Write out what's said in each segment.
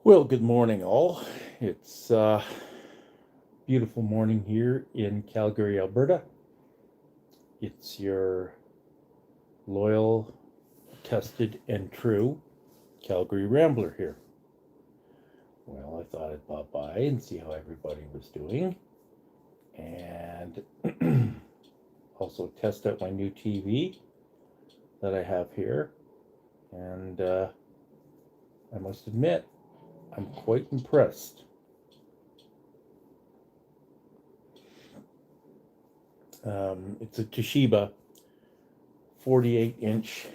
Well, good morning, all. It's a beautiful morning here in Calgary, Alberta. It's your loyal, tested, and true Calgary Rambler here. Well, I thought I'd pop by and see how everybody was doing, and also test out my new TV that I have here. And I must admit, I'm quite impressed. It's a Toshiba 48-inch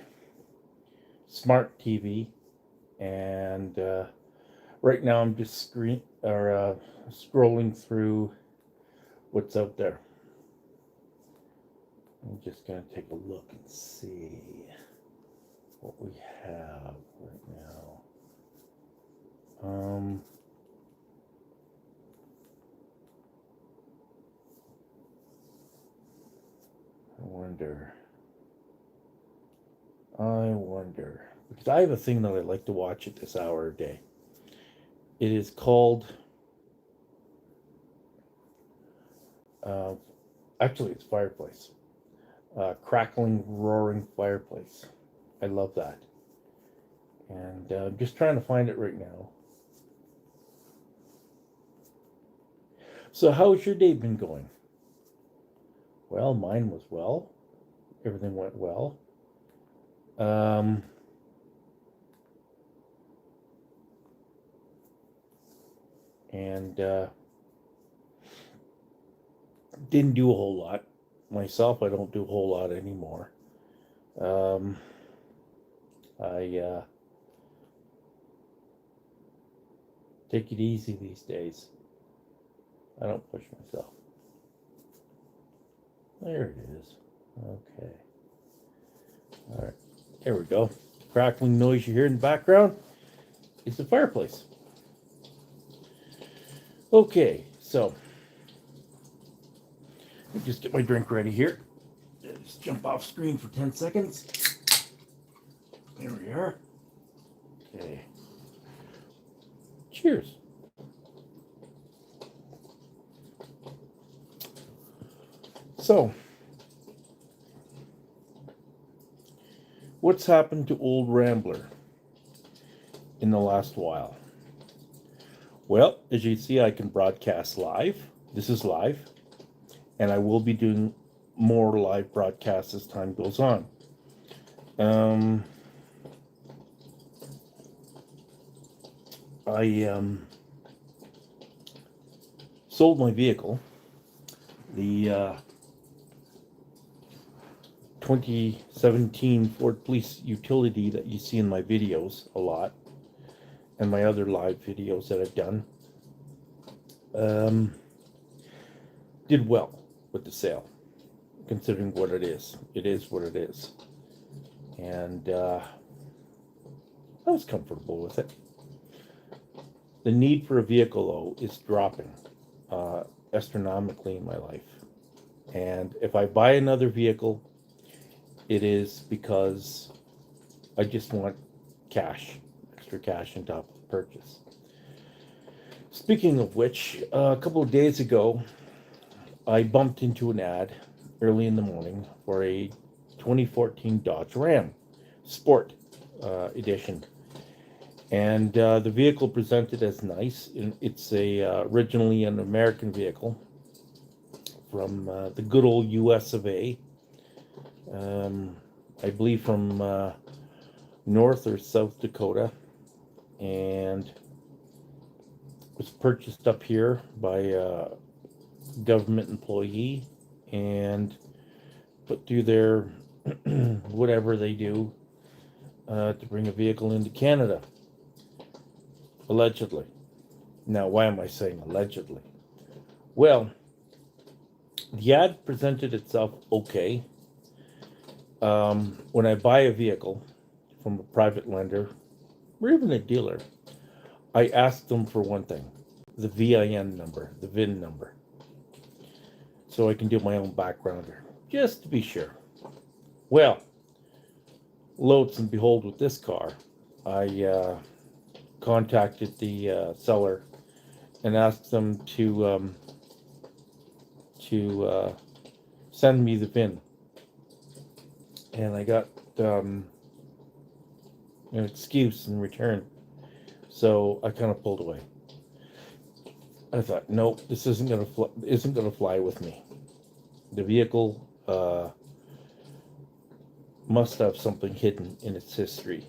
smart TV, and right now I'm just scrolling through what's out there. I'm just gonna take a look and see what we have right now. I wonder, because I have a thing that I like to watch at this hour a day. It is called, actually, it's Fireplace. Crackling, roaring fireplace. I love that. And I'm just trying to find it right now. So, how's your day been going? Well, mine was well. Everything went well. And didn't do a whole lot. Myself, I don't do a whole lot anymore. I take it easy these days. I don't push myself. There it is. Okay. All right. There we go. Crackling noise you hear in the background is the fireplace. Okay, so let me just get my drink ready here. Just jump off screen for 10 seconds. There we are. Okay. Cheers. So, what's happened to Old Rambler in the last while? Well, as you see, I can broadcast live. This is live. And I will be doing more live broadcasts as time goes on. I sold my vehicle, the 2017 Ford Police Utility that you see in my videos a lot, and my other live videos that I've done. Did well with the sale, considering what it is. It is what it is. And I was comfortable with it. The need for a vehicle, though, is dropping astronomically in my life. And if I buy another vehicle, it is because I just want cash, extra cash on top of the purchase. Speaking of which, a couple of days ago, I bumped into an ad early in the morning for a 2014 Dodge Ram Sport edition. And the vehicle presented as nice. It's originally an American vehicle from the good old US of A. I believe from North or South Dakota. And was purchased up here by a government employee and put through their whatever they do to bring a vehicle into Canada. Allegedly. Now, why am I saying allegedly? Well, the ad presented itself okay. When I buy a vehicle from a private lender or even a dealer, I ask them for one thing, the VIN number, the VIN number, so I can do my own backgrounder, just to be sure. Well, lo and behold, with this car, I contacted the seller and asked them to send me the VIN, and I got an excuse in return. So I kind of pulled away. I thought, nope, this isn't gonna fly with me. The vehicle must have something hidden in its history,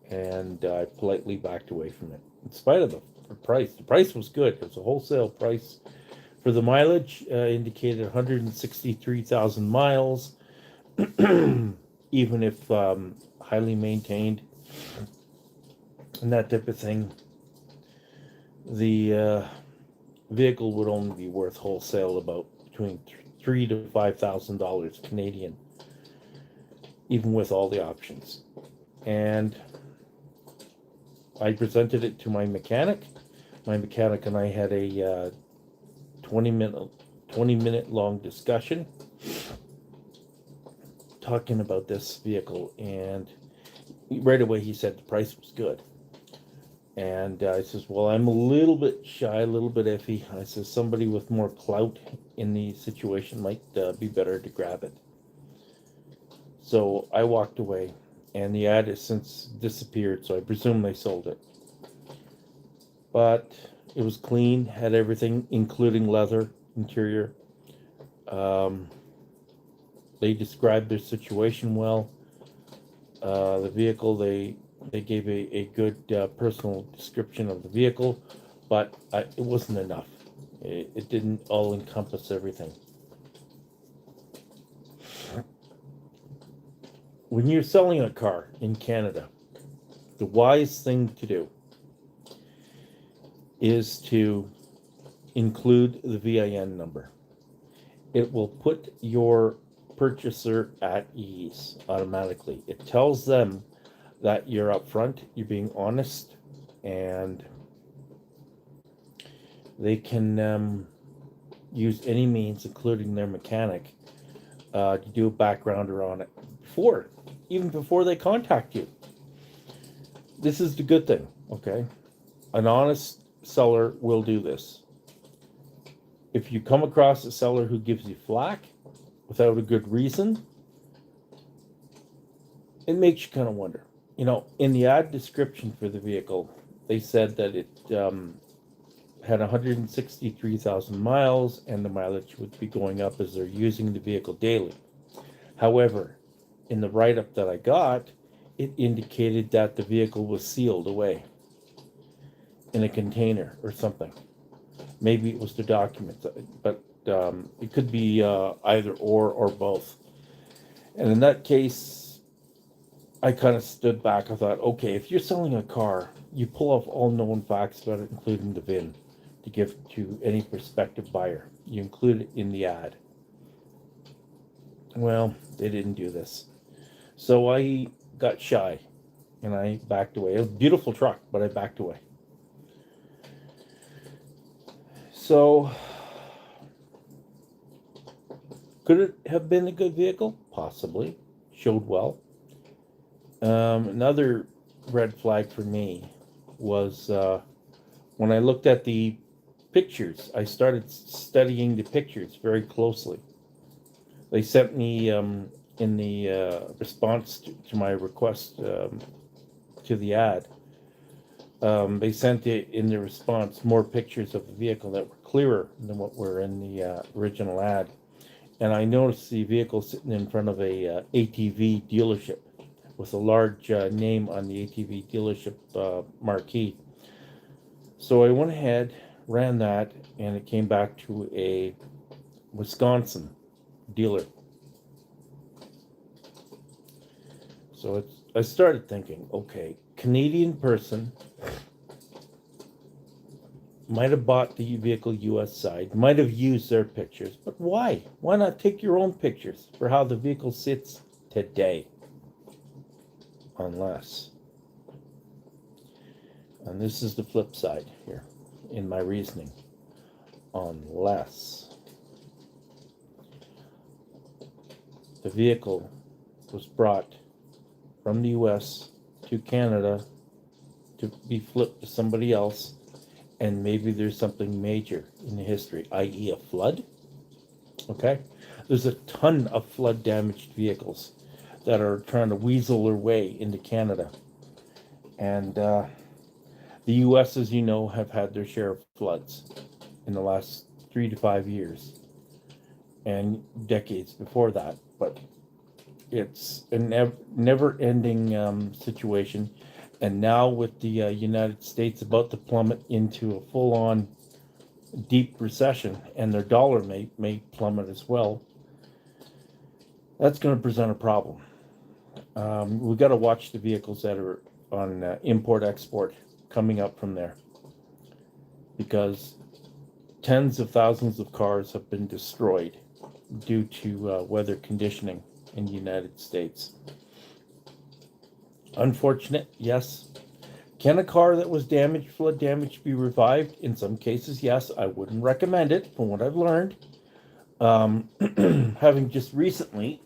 and I politely backed away from it. In spite of the price, the price was good. It was a wholesale price for the mileage, indicated 163,000 miles, even if highly maintained and that type of thing. The vehicle would only be worth wholesale about between $3,000 to $5,000 Canadian, even with all the options. And I presented it to my mechanic. My mechanic and I had a 20 minute long discussion talking about this vehicle, and right away he said the price was good. And I says, well, I'm a little bit shy, a little bit iffy. I says, somebody with more clout in the situation might be better to grab it. So I walked away, and the ad has since disappeared, so I presume they sold it. But it was clean, had everything, including leather interior. They described their situation well. The vehicle, they gave a good personal description of the vehicle, but it wasn't enough. It didn't all encompass everything. When you're selling a car in Canada, the wise thing to do is to include the VIN number. It will put your purchaser at ease automatically. It tells them that you're upfront, you're being honest, and they can use any means, including their mechanic, to do a backgrounder on it even before they contact you. This is the good thing, okay? An honest seller will do this. If you come across a seller who gives you flack without a good reason, it makes you kind of wonder. In the ad description for the vehicle, they said that it had 163,000 miles and the mileage would be going up as they're using the vehicle daily. However, in the write-up that I got, it indicated that the vehicle was sealed away in a container or something. Maybe it was the documents, but it could be either or both. And in that case, I kind of stood back. I thought, okay, if you're selling a car, you pull off all known facts about it, including the VIN, to give to any prospective buyer. You include it in the ad. Well, they didn't do this. So I got shy and I backed away. It was a beautiful truck, but I backed away. So, could it have been a good vehicle? Possibly. Showed well. Another red flag for me was when I looked at the pictures. I started studying the pictures very closely. They sent me in the response to my request to the ad. They sent it in the response more pictures of the vehicle that were clearer than what were in the original ad. And I noticed the vehicle sitting in front of a ATV dealership with a large name on the ATV dealership marquee. So I went ahead, ran that, and it came back to a Wisconsin dealer. So I started thinking, okay, Canadian person might have bought the vehicle US side, might have used their pictures, but why? Why not take your own pictures for how the vehicle sits today? Unless, and this is the flip side here in my reasoning, unless the vehicle was brought from the US to Canada to to be flipped to somebody else, and maybe there's something major in the history, i.e. a flood. Okay? There's a ton of flood damaged vehicles that are trying to weasel their way into Canada. And the US, as you know, have had their share of floods in the last 3 to 5 years and decades before that. But it's a never-ending situation. And now with the United States about to plummet into a full-on deep recession, and their dollar may plummet as well, that's going to present a problem. We've got to watch the vehicles that are on import-export coming up from there, because tens of thousands of cars have been destroyed due to weather conditioning in the United States. Unfortunate, yes. Can a car that was damaged, flood damaged, be revived? In some cases, yes. I wouldn't recommend it, from what I've learned. Having just recently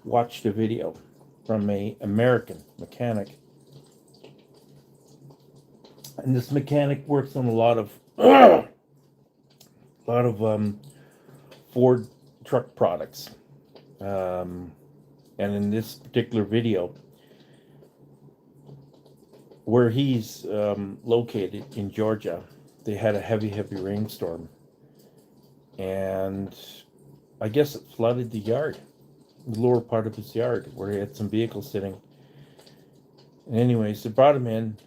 watched a video from an American mechanic. And this mechanic works on a lot of Ford truck products. And in this particular video, where he's located in Georgia, they had a heavy rainstorm. And I guess it flooded the yard, the lower part of his yard, where he had some vehicles sitting. And anyways, they brought him in,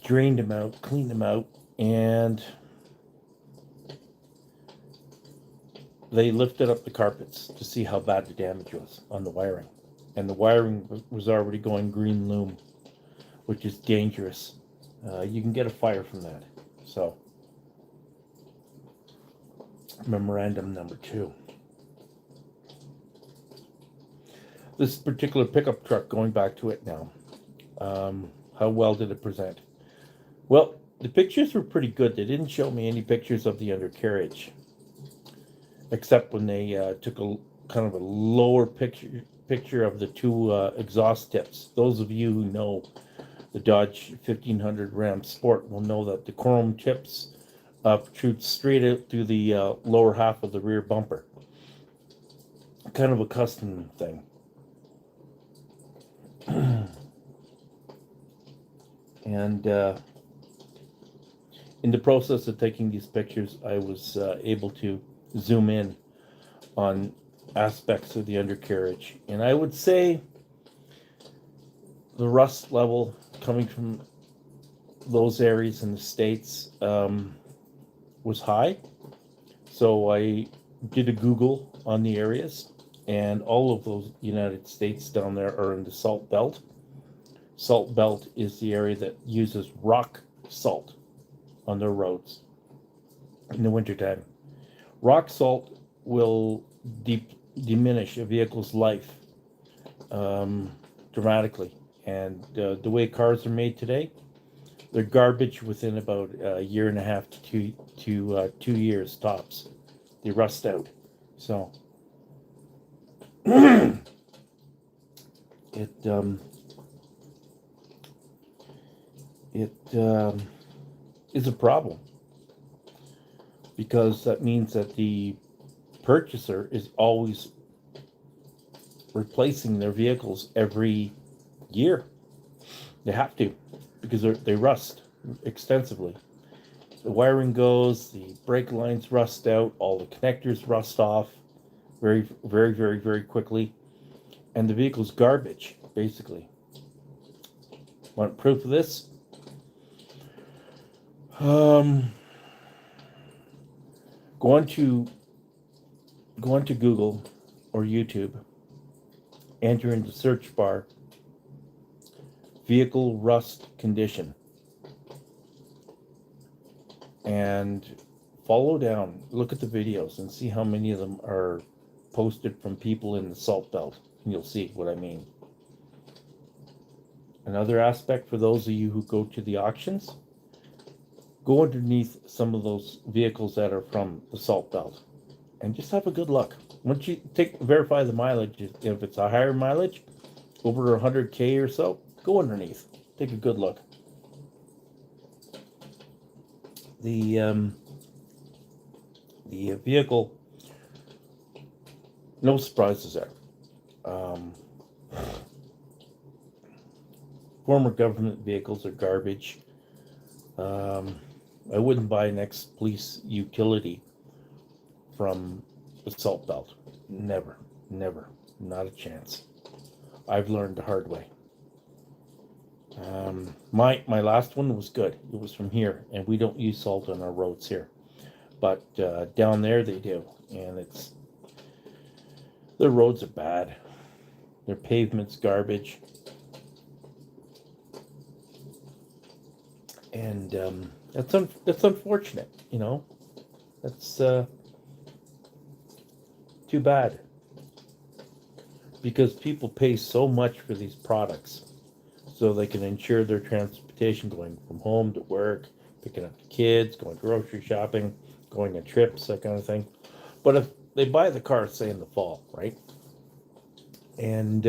drained him out, cleaned him out, and they lifted up the carpets to see how bad the damage was on the wiring. And the wiring was already going green loom, which is dangerous. You can get a fire from that. So, memorandum number 2. This particular pickup truck, going back to it now, how well did it present? Well, the pictures were pretty good. They didn't show me any pictures of the undercarriage, except when they took a kind of a lower picture of the 2 exhaust tips. Those of you who know the Dodge 1500 Ram Sport will know that the chrome tips protrude straight out through the lower half of the rear bumper. Kind of a custom thing. And in the process of taking these pictures, I was able to zoom in on aspects of the undercarriage. And I would say the rust level coming from those areas in the States was high. So I did a Google on the areas, and all of those United States down there are in the Salt Belt. Salt Belt is the area that uses rock salt on their roads in the wintertime. Rock salt will diminish a vehicle's life dramatically. And the way cars are made today, they're garbage within about a year and a half to 2 years tops. They rust out. So it is a problem, because that means that the purchaser is always replacing their vehicles every year. They have to, because they rust extensively. The wiring goes, the brake lines rust out, all the connectors rust off very, very, very, very quickly, and the vehicle's garbage, basically. Want proof of this? Go on to Google or YouTube, enter in the search bar vehicle rust condition, and follow down, look at the videos and see how many of them are posted from people in the Salt Belt, and you'll see what I mean. Another aspect for those of you who go to the auctions, go underneath some of those vehicles that are from the Salt Belt and just have a good look. Once you verify the mileage, if it's a higher mileage, over 100K or so, go underneath. Take a good look. The vehicle, no surprises there. Former government vehicles are garbage. I wouldn't buy an ex-police utility from the Salt Belt. Never, never, not a chance. I've learned the hard way. My last one was good. It was from here, and we don't use salt on our roads here, but down there they do, and their roads are bad. Their pavement's garbage, and that's unfortunate. That's too bad, because people pay so much for these products so they can ensure their transportation going from home to work, picking up the kids, going grocery shopping, going on trips, that kind of thing. But if they buy the car, say in the fall, right? And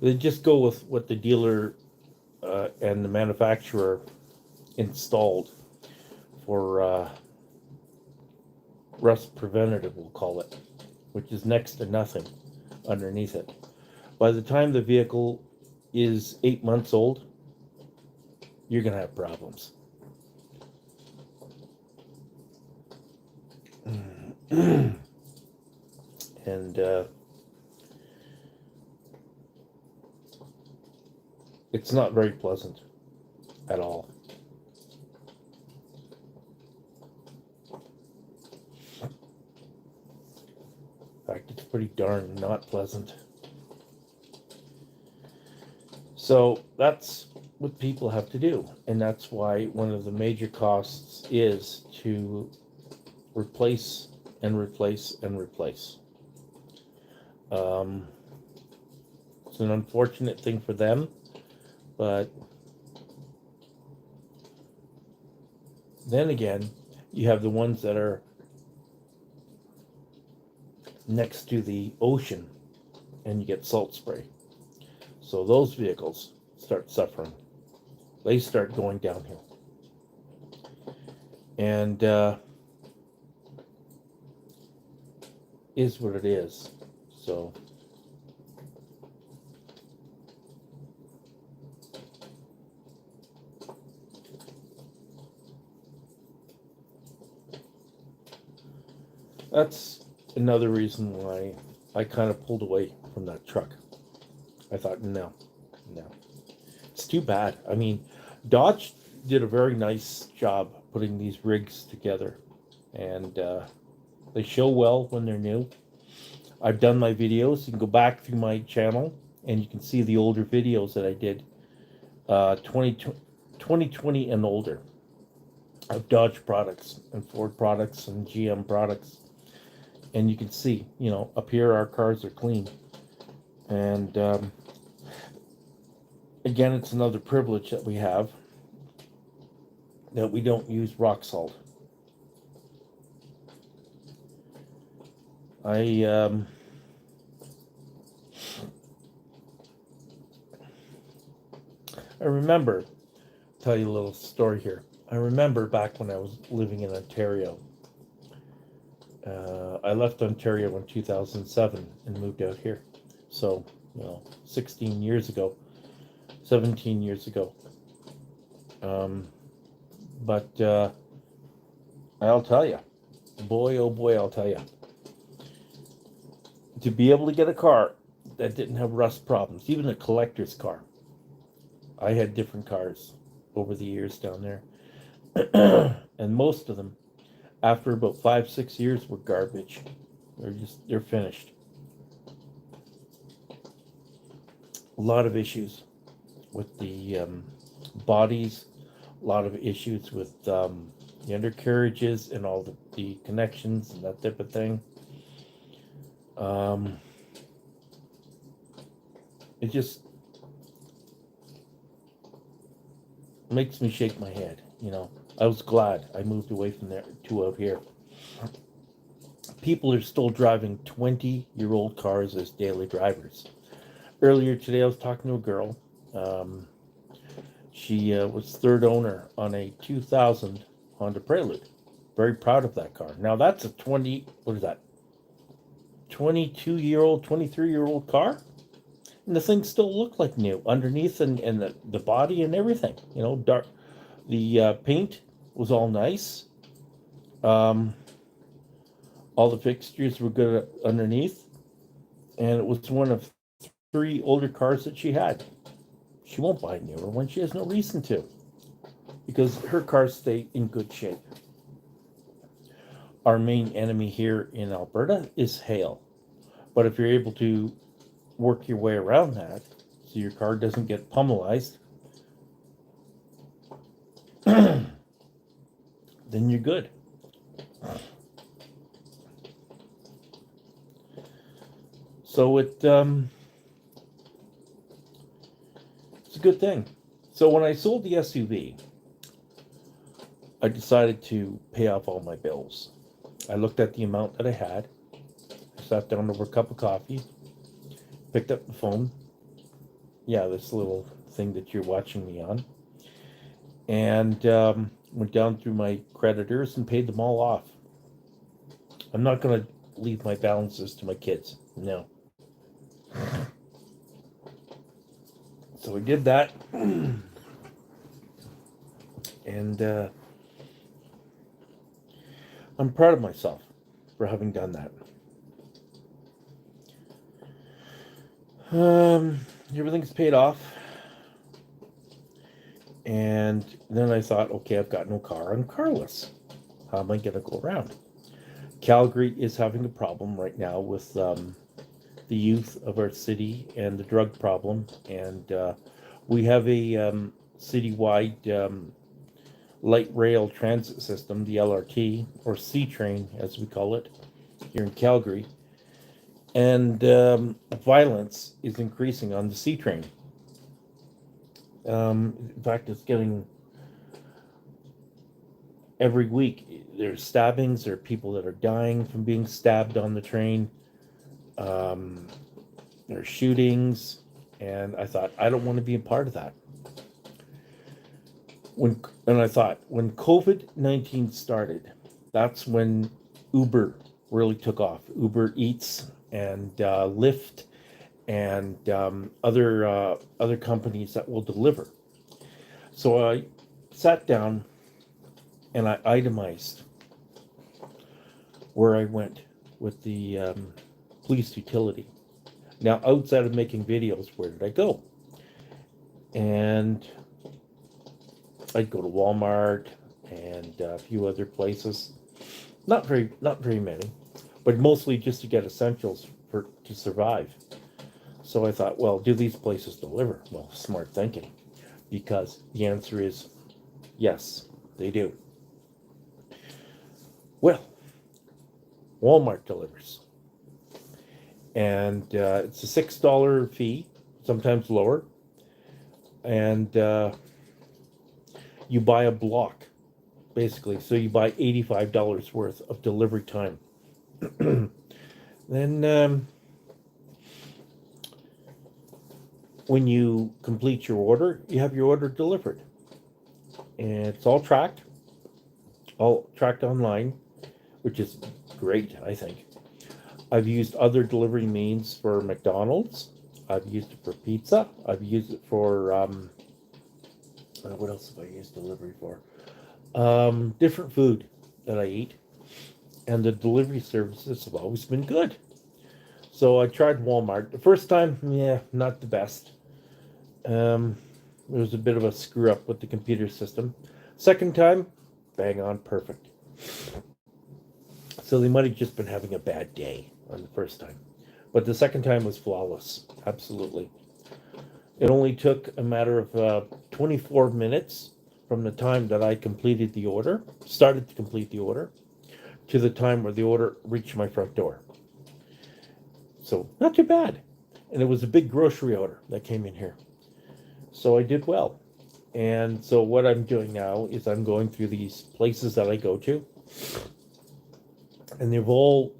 they just go with what the dealer and the manufacturer installed for rust preventative, we'll call it, which is next to nothing underneath it. By the time the vehicle is 8 months old, you're going to have problems. And it's not very pleasant at all. In fact, it's pretty darn not pleasant. So that's what people have to do, and that's why one of the major costs is to replace and replace and replace. It's an unfortunate thing for them, but then again, you have the ones that are next to the ocean and you get salt spray. So those vehicles start suffering. They start going downhill. And is what it is. So that's another reason why I kind of pulled away from that truck. I thought, no. It's too bad. I mean, Dodge did a very nice job putting these rigs together, and they show well when they're new. I've done my videos. You can go back through my channel, and you can see the older videos that I did, 2020 and older, of Dodge products and Ford products and GM products. And you can see, up here our cars are clean. And again, it's another privilege that we have, that we don't use rock salt. I remember, tell you a little story here. I remember back when I was living in Ontario. I left Ontario in 2007 and moved out here. So, 16 years ago, 17 years ago. But I'll tell you, boy, oh boy, I'll tell you, to be able to get a car that didn't have rust problems, even a collector's car. I had different cars over the years down there. And most of them, after about 5-6 years, were garbage. They're finished. A lot of issues with the bodies, a lot of issues with the undercarriages and all the connections and that type of thing. It just makes me shake my head. I was glad I moved away from there to out here. People are still driving 20-year-old cars as daily drivers. Earlier today, I was talking to a girl. Um, she was third owner on a 2000 Honda Prelude. Very proud of that car. Now that's a 22-year-old, 23-year-old car. And the thing still looked like new underneath and the body and everything. Dark. The paint was all nice. Um, all the fixtures were good underneath. And it was one of 3 older cars that she had. She won't buy a newer one. She has no reason to, because her cars stay in good shape. Our main enemy here in Alberta is hail. But if you're able to work your way around that so your car doesn't get pummelized, then you're good. So it's a good thing. So when I sold the SUV, I decided to pay off all my bills. I looked at the amount that I had, sat down over a cup of coffee, picked up the phone. Yeah, this little thing that you're watching me on. And went down through my creditors and paid them all off. I'm not going to leave my balances to my kids. No. So I did that. And I'm proud of myself for having done that. Everything's paid off. And then I thought, okay, I've got no car. I'm carless. How am I going to go around? Calgary is having a problem right now with the youth of our city and the drug problem. And we have a citywide light rail transit system, the LRT, or C-Train, as we call it, here in Calgary. And violence is increasing on the C-Train. In fact, it's getting every week. There's stabbings. There are people that are dying from being stabbed on the train. There's shootings, and I thought, I don't want to be a part of that. And I thought, when COVID-19 started, that's when Uber really took off. Uber Eats and Lyft and other companies that will deliver. So I sat down and I itemized where I went with the police utility. Now, outside of making videos, where did I go? And I'd go to Walmart and a few other places. Not very many, but mostly just to get essentials to survive. So I thought, well, do these places deliver? Well, smart thinking, because the answer is yes, they do. Well, Walmart delivers. And it's a $6 fee, sometimes lower. And you buy a block, basically. So you buy $85 worth of delivery time. Then when you complete your order, you have your order delivered. And it's all tracked online, which is great, I think. I've used other delivery means for McDonald's. I've used it for pizza. I've used it for, what else have I used delivery for? Different food that I eat. And the delivery services have always been good. So I tried Walmart. The first time, not the best. There was a bit of a screw up with the computer system. Second time, bang on, perfect. So they might have just been having a bad day on the first time. But the second time was flawless, absolutely. It only took a matter of 24 minutes from the time that I started to complete the order, to the time where the order reached my front door. So not too bad. And it was a big grocery order that came in here. So I did well. And so what I'm doing now is I'm going through these places that I go to. And they've all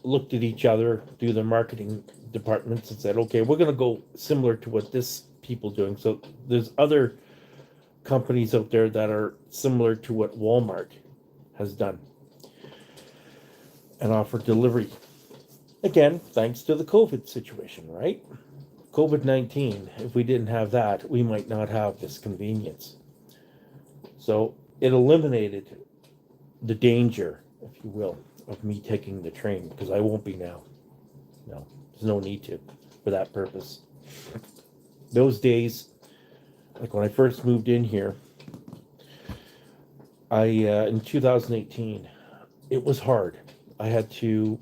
looked at each other, do their marketing departments and said, okay, we're going to go similar to what this people doing. So there's other companies out there that are similar to what Walmart has done and offer delivery. Again, thanks to the COVID situation, right? COVID-19, if we didn't have that, we might not have this convenience. So it eliminated the danger, if you will, of me taking the train, because I won't be now. No, there's no need to for that purpose. Those days, like when I first moved in here, in 2018, it was hard. I had to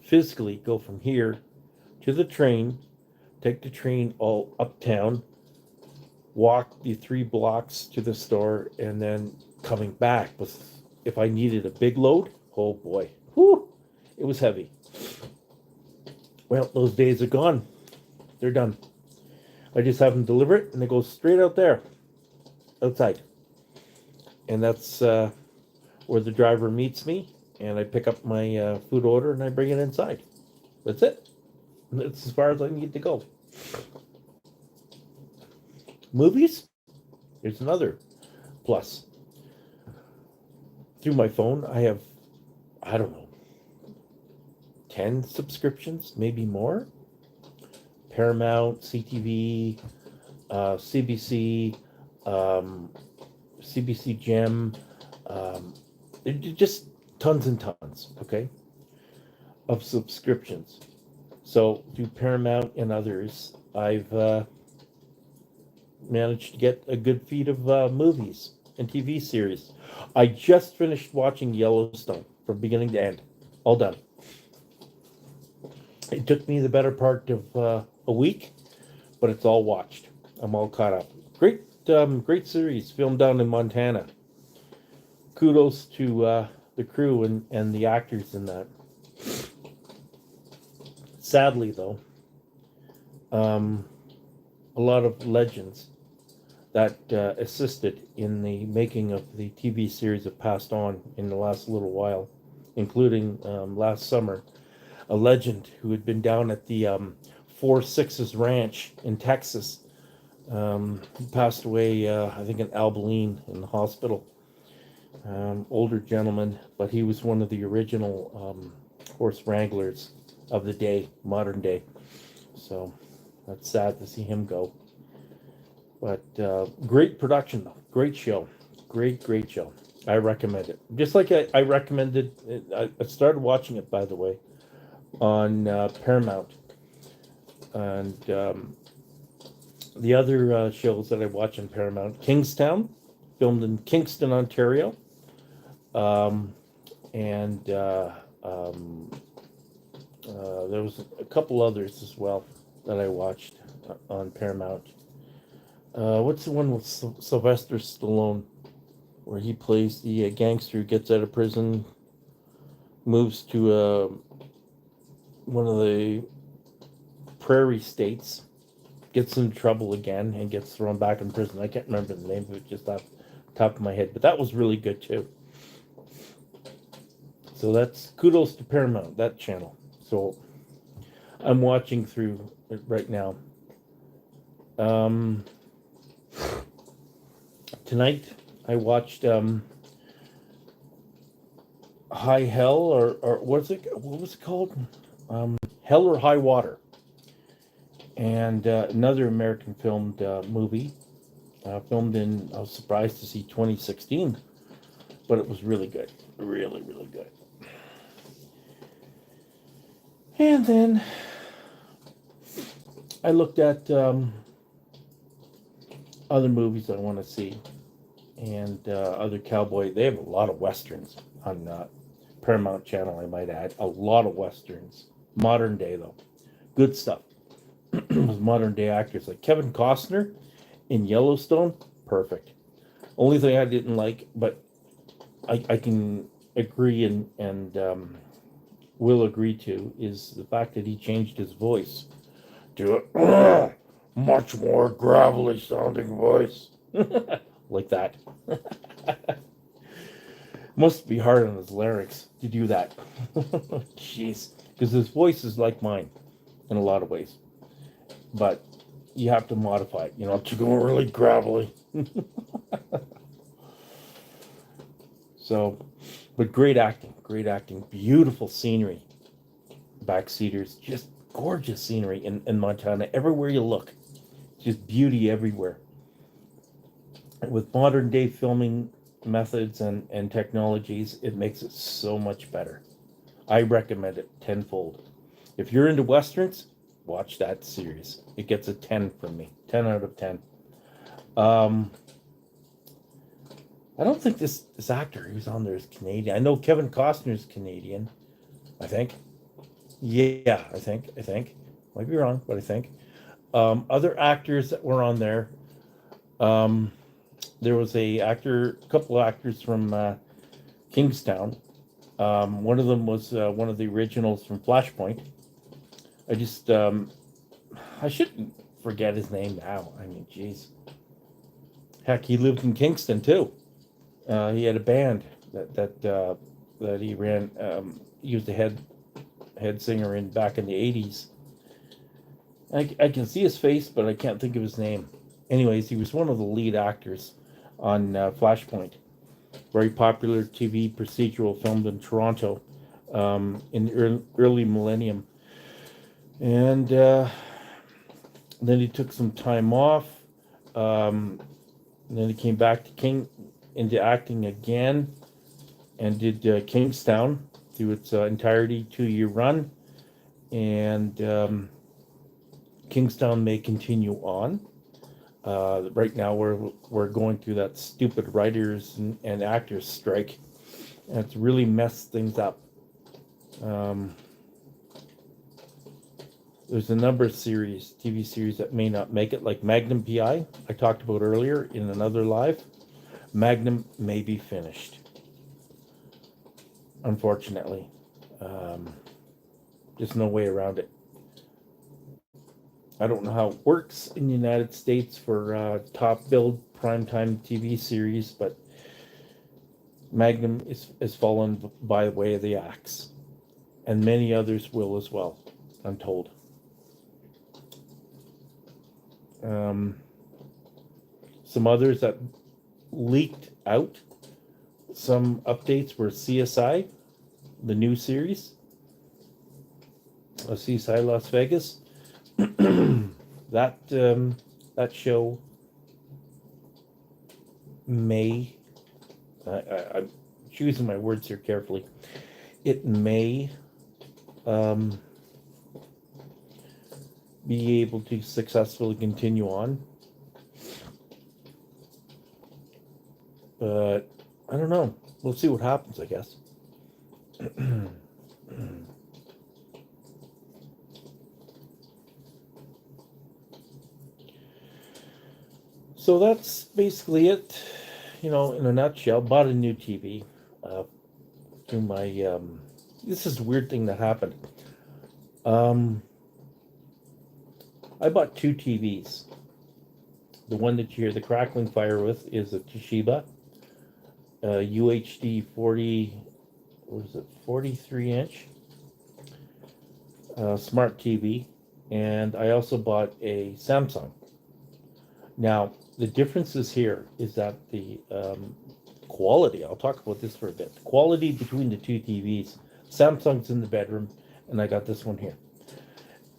physically go from here to the train, take the train all uptown, walk the 3 blocks to the store, and then coming back was, if I needed a big load, oh boy, whew, it was heavy. Well, those days are gone. They're done. I just have them deliver it, and it goes straight out there, outside. And that's where the driver meets me, and I pick up my food order, and I bring it inside. That's it. That's as far as I need to go. Movies? Here's another plus. Through my phone, I have, I don't know, 10 subscriptions, maybe more. Paramount, CTV, CBC, CBC Gem, just tons and tons, okay, of subscriptions. So through Paramount and others, I've managed to get a good feed of movies and TV series. I just finished watching Yellowstone from beginning to end, all done. It took me the better part of a week, but it's all watched. I'm all caught up. Great series, filmed down in Montana. Kudos to the crew and the actors in that. Sadly, though, a lot of legends that assisted in the making of the TV series have passed on in the last little while, including last summer. A legend who had been down at the Four Sixes Ranch in Texas. He passed away, I think, in Abilene in the hospital. Older gentleman, but he was one of the original horse wranglers of the day, modern day. So that's sad to see him go. But great production, though. Great show. Great show. I recommend it. Just like I recommended, I started watching it, by the way, on Paramount. And the other shows that I watch on Paramount, Kingstown, filmed in Kingston, Ontario. And there was a couple others as well that I watched on Paramount. What's the one with Sylvester Stallone, where he plays the gangster who gets out of prison, moves to one of the prairie states, gets in trouble again, and gets thrown back in prison. I can't remember the name of it just off the top of my head, but that was really good too. So that's kudos to Paramount, that channel. So I'm watching through it right now. Tonight I watched High Hell, or what was it called? Hell or High Water. And another American filmed movie, filmed in, I was surprised to see 2016, but it was really good. Really good. And then I looked at other movies I want to see, and other cowboy. They have a lot of westerns on Paramount Channel, I might add. A lot of westerns. Modern day, though. Good stuff. With modern day actors like Kevin Costner in Yellowstone. Perfect. Only thing I didn't like, but I can agree and will agree to, is the fact that he changed his voice to a much more gravelly sounding voice. Like that. Must be hard on his larynx to do that. Jeez. Because his voice is like mine. in a lot of ways, but you have to modify it, to go really gravelly. So, but great acting, beautiful scenery. Backseaters, just gorgeous scenery in Montana. Everywhere you look, just beauty everywhere. With modern day filming methods and technologies, it makes it so much better. I recommend it tenfold. If you're into westerns, watch that series. It gets a 10 from me. 10 out of 10. Um, I don't think this actor who's on there is Canadian. I know Kevin Costner's Canadian, I think. Yeah, I think. Might be wrong, but I think. Other actors that were on there. There was couple of actors from Kingstown. One of them was one of the originals from Flashpoint. I shouldn't forget his name now. I mean, geez. Heck, he lived in Kingston too. He had a band that he ran. He was the head singer in back in the 80s. I can see his face, but I can't think of his name. Anyways, he was one of the lead actors on Flashpoint. Very popular TV procedural filmed in Toronto in the early millennium. And then he took some time off. And then he came back into acting again and did Kingstown through its entirety 2-year run. And Kingstown may continue on. Right now we're going through that stupid writers and actors strike, and it's really messed things up. There's a number of TV series that may not make it, like Magnum PI, I talked about earlier in another live. Magnum may be finished, unfortunately. There's no way around it. I don't know how it works in the United States for top build primetime TV series, but Magnum is fallen by the way of the axe, and many others will as well, I'm told. Some others that leaked out, some updates were CSI, the new series, CSI Las Vegas. That show may, I'm choosing my words here carefully, it may be able to successfully continue on, but I don't know. We'll see what happens, I guess. So that's basically it, in a nutshell. Bought a new TV through my, this is a weird thing that happened. I bought 2 TVs. The one that you hear the crackling fire with is a Toshiba UHD 43-inch smart TV, and I also bought a Samsung. Now, the differences here is that the quality, I'll talk about this for a bit, the quality between the 2 TVs, Samsung's in the bedroom, and I got this one here.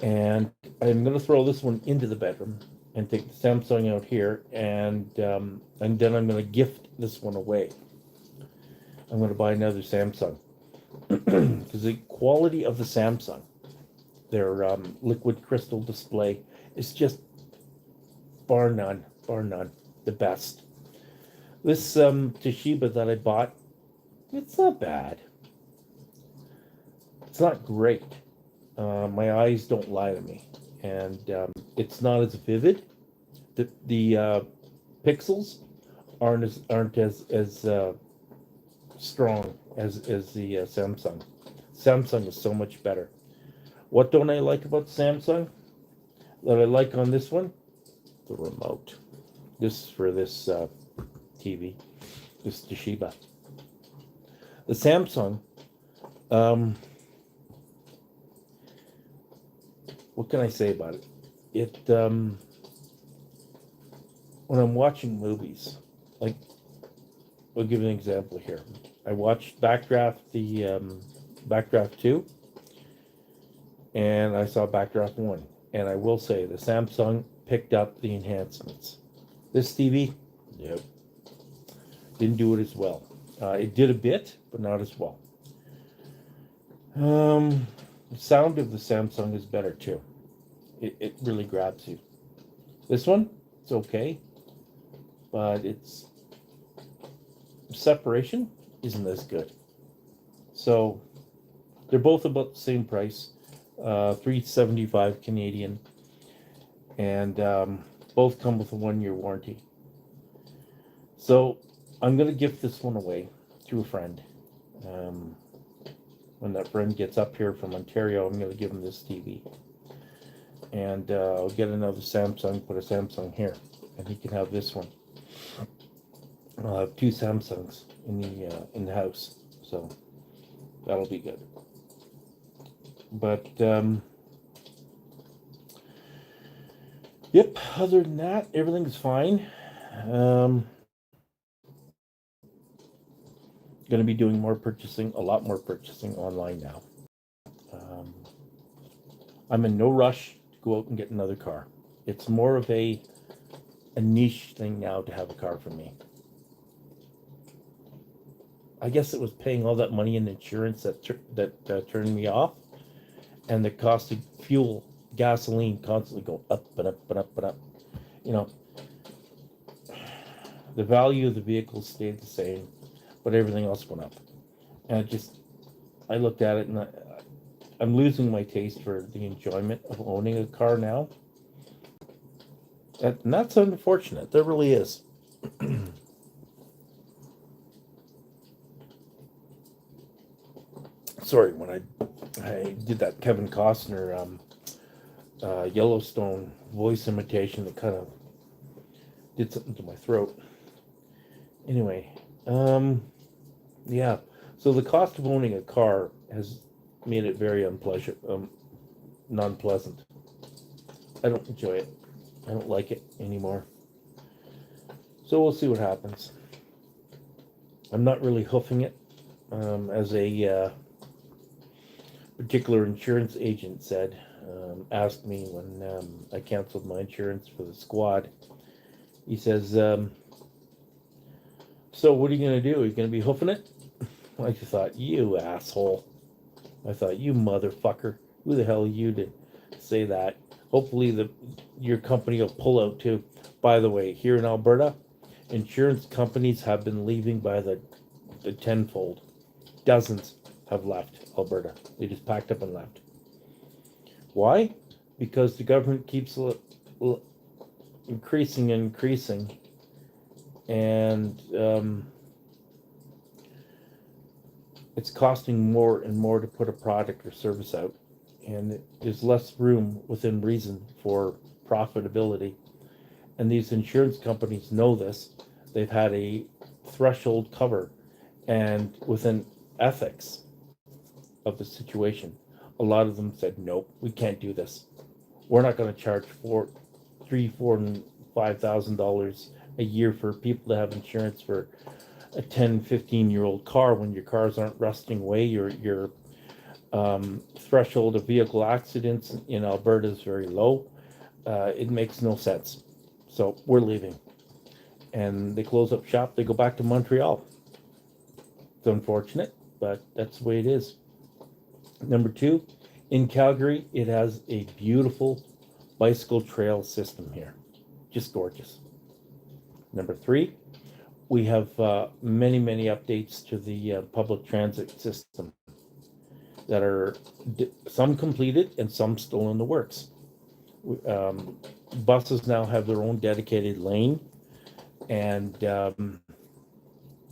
And I'm going to throw this one into the bedroom and take the Samsung out here, and then I'm going to gift this one away. I'm going to buy another Samsung because the quality of the Samsung, their liquid crystal display, is just bar none, the best. This Toshiba that I bought, it's not bad. It's not great. My eyes don't lie to me, and it's not as vivid. The pixels aren't as strong as the Samsung. Samsung is so much better. What don't I like about Samsung that I like on this one? The remote. This is for this TV, this Toshiba. The Samsung, what can I say about it? When I'm watching movies, like, I'll give you an example here. I watched Backdraft 2, and I saw Backdraft 1. And I will say the Samsung picked up the enhancements. This TV, nope, didn't do it as well. It did a bit, but not as well. The sound of the Samsung is better too. It really grabs you. This one, it's okay, but its separation isn't as good. So they're both about the same price, $375 Canadian, and both come with a 1-year warranty. So I'm gonna gift this one away to a friend. When that friend gets up here from Ontario, I'm gonna give him this TV, and I'll get another Samsung, put a Samsung here, and he can have this one. I'll have 2 Samsungs in the house, so that'll be good. But yep, other than that, everything's fine. Going to be doing a lot more purchasing online now. I'm in no rush to go out and get another car. It's more of a niche thing now to have a car for me. I guess it was paying all that money in insurance that turned me off, and the cost of fuel, gasoline, constantly going up and up and up and up. You know, the value of the vehicle stayed the same, but everything else went up. And I looked at it, and I'm losing my taste for the enjoyment of owning a car now. And that's unfortunate. There really is. Sorry, when I did that Kevin Costner Yellowstone voice imitation, that kind of did something to my throat. Anyway, yeah. So the cost of owning a car has made it very non-pleasant. I don't enjoy it. I don't like it anymore. So we'll see what happens. I'm not really hoofing it, as a particular insurance agent asked me when I canceled my insurance for the squad. He says, so what are you going to do? Are you going to be hoofing it? I just thought, you asshole. I thought, you motherfucker. Who the hell are you to say that? Hopefully your company will pull out too. By the way, here in Alberta, insurance companies have been leaving by the tenfold. Dozens have left Alberta. They just packed up and left. Why? Because the government keeps increasing and increasing, and it's costing more and more to put a product or service out, and there's less room within reason for profitability. And these insurance companies know this. They've had a threshold cover, and within ethics of the situation, a lot of them said, nope, we can't do this. We're not going to charge $3,000, $4,000, and $5,000 a year for people to have insurance for a 10, 15-year-old car when your cars aren't rusting away. Your threshold of vehicle accidents in Alberta is very low. It makes no sense. So we're leaving. And they close up shop. They go back to Montreal. It's unfortunate, but that's the way it is. Number 2, in Calgary, it has a beautiful bicycle trail system here. Just gorgeous. Number 3, we have many, many updates to the public transit system that are some completed and some still in the works. Buses now have their own dedicated lane, and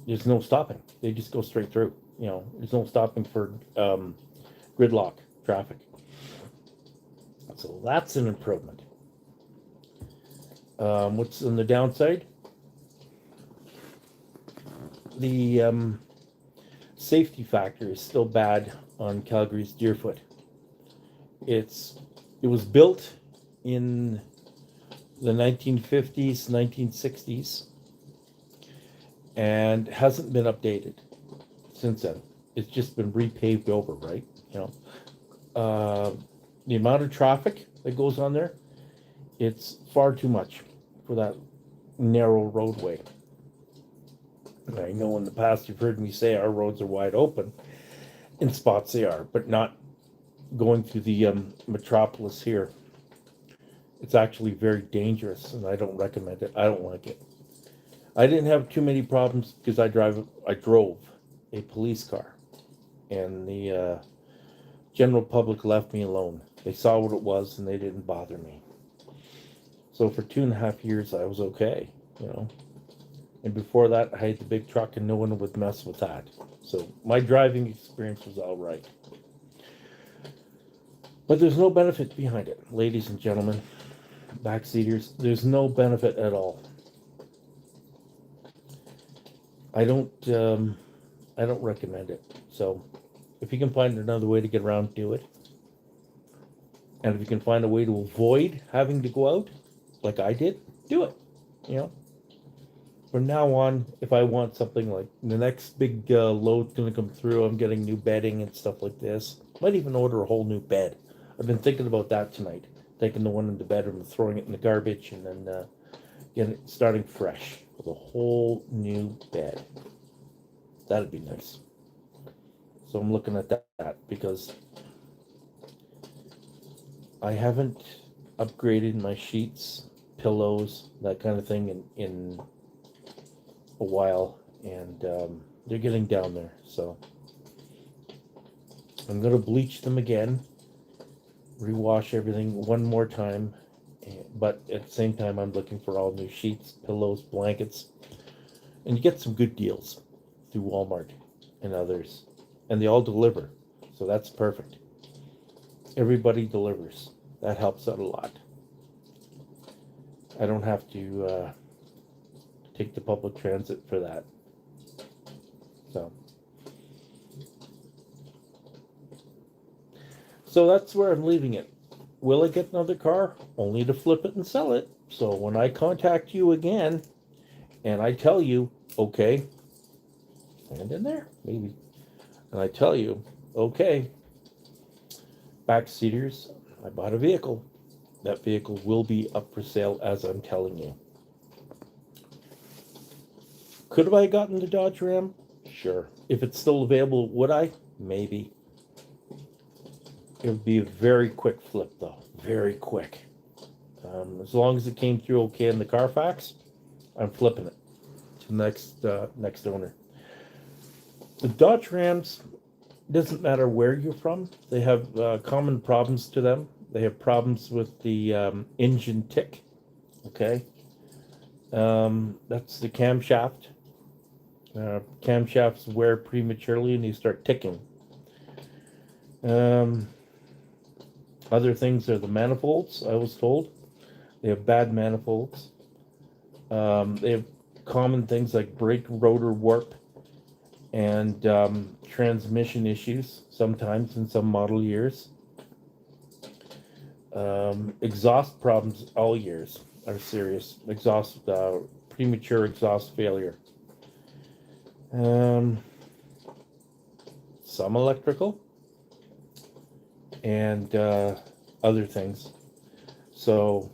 there's no stopping. They just go straight through. There's no stopping for gridlock traffic. So that's an improvement. What's on the downside? The safety factor is still bad on Calgary's Deerfoot. It's It was built in the 1950s, 1960s, and hasn't been updated since then. It's just been repaved over, right? You know, the amount of traffic that goes on there, it's far too much for that narrow roadway. And I know in the past you've heard me say our roads are wide open. In spots they are, but not going through the metropolis here. It's actually very dangerous, and I don't recommend it. I don't like it. I didn't have too many problems because I drove a police car, and the general public left me alone. They saw what it was, and they didn't bother me. So for 2.5 years, I was okay, you know. And before that, I had the big truck, and no one would mess with that. So my driving experience was all right. But there's no benefit behind it, ladies and gentlemen, backseaters. There's no benefit at all. I don't recommend it. So if you can find another way to get around, do it. And if you can find a way to avoid having to go out, like I did, do it. You know, from now on, if I want something like the next big load's going to come through, I'm getting new bedding and stuff like this. Might even order a whole new bed. I've been thinking about that tonight. Taking the one in the bedroom and throwing it in the garbage, and then starting fresh with a whole new bed. That'd be nice. So I'm looking at that because I haven't upgraded my sheets, pillows, that kind of thing in a while, and they're getting down there. So I'm going to bleach them again, rewash everything one more time, but at the same time I'm looking for all new sheets, pillows, blankets, and you get some good deals through Walmart and others, and they all deliver, so that's perfect. Everybody delivers. That helps out a lot. I don't have to take the public transit for that. So that's where I'm leaving it. Will I get another car? Only to flip it and sell it. So when I contact you again and I tell you, okay, stand in there, maybe, and I tell you, okay, backseaters, I bought a vehicle. That vehicle will be up for sale as I'm telling you. Could have I gotten the Dodge Ram? Sure. If it's still available, would I? Maybe. It would be a very quick flip, though. Very quick. As long as it came through okay in the Carfax, I'm flipping it to the next owner. The Dodge Rams, doesn't matter where you're from. They have common problems to them. They have problems with the engine tick. Okay. That's the camshaft. Camshafts wear prematurely and they start ticking. Other things are the manifolds, I was told. They have bad manifolds. They have common things like brake rotor warp and transmission issues sometimes in some model years. Exhaust problems all years are serious. Premature exhaust failure. Some electrical and other things. So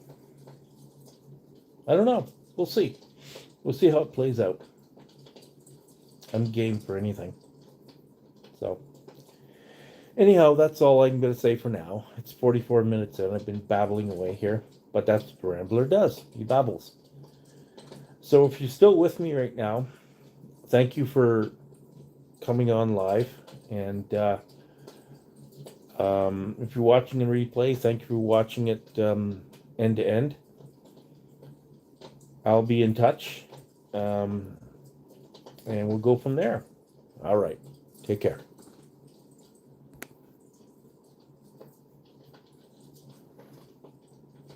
I don't know. We'll see. We'll see how it plays out. I'm game for anything. So anyhow, that's all I'm going to say for now. It's 44 minutes in. I've been babbling away here, but that's what the Rambler does. He babbles. So if you're still with me right now, thank you for coming on live. And if you're watching in replay, thank you for watching it end to end. I'll be in touch, and we'll go from there. All right. Take care.